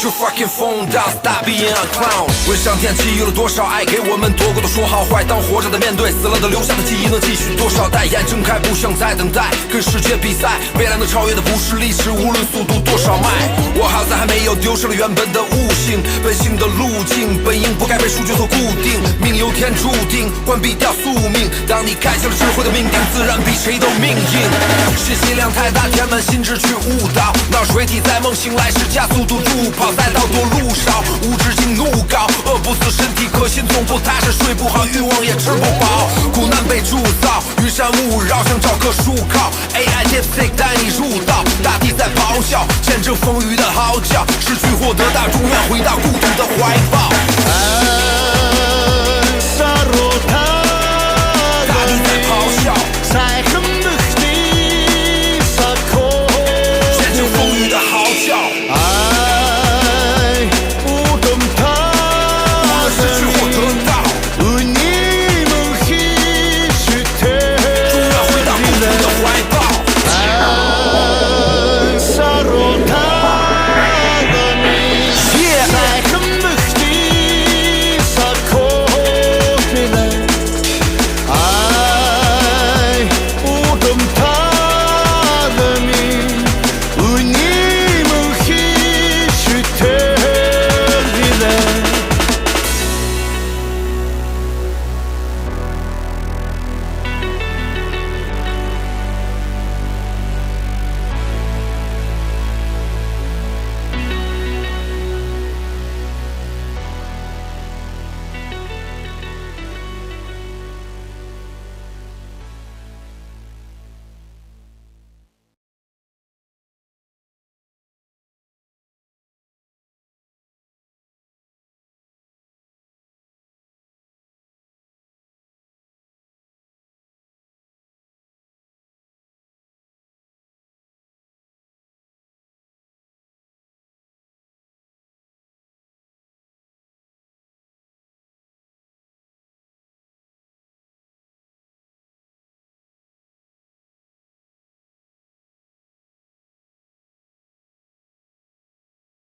your fucking phone down, stop being a clown。问上天给予了多少爱给我们，多过都说好坏。当活着的面对，死了的留下的记忆能继续多少代？眼睁开，不想再等待，跟世界比赛，未来能超越的不是历史，无论速度多少迈。我好在还没有丢失了原本的悟性，本性的路径，本应不该被数据所固定。命由天注定，关闭掉宿命。当你开启了智慧的命定，自然比谁都命硬。信息量太大，填满心智去误导，脑水体在梦醒来时加速度助跑，赛道多路少，无止境怒高，饿不死身体，可心总不踏实，睡不好，欲望也吃不饱，苦难被铸造，云山雾绕，想找棵树靠 AI Dipstick 带你入道，大地在咆哮，见证风雨的嚎叫，失去获得大众，愿回到孤独的怀抱。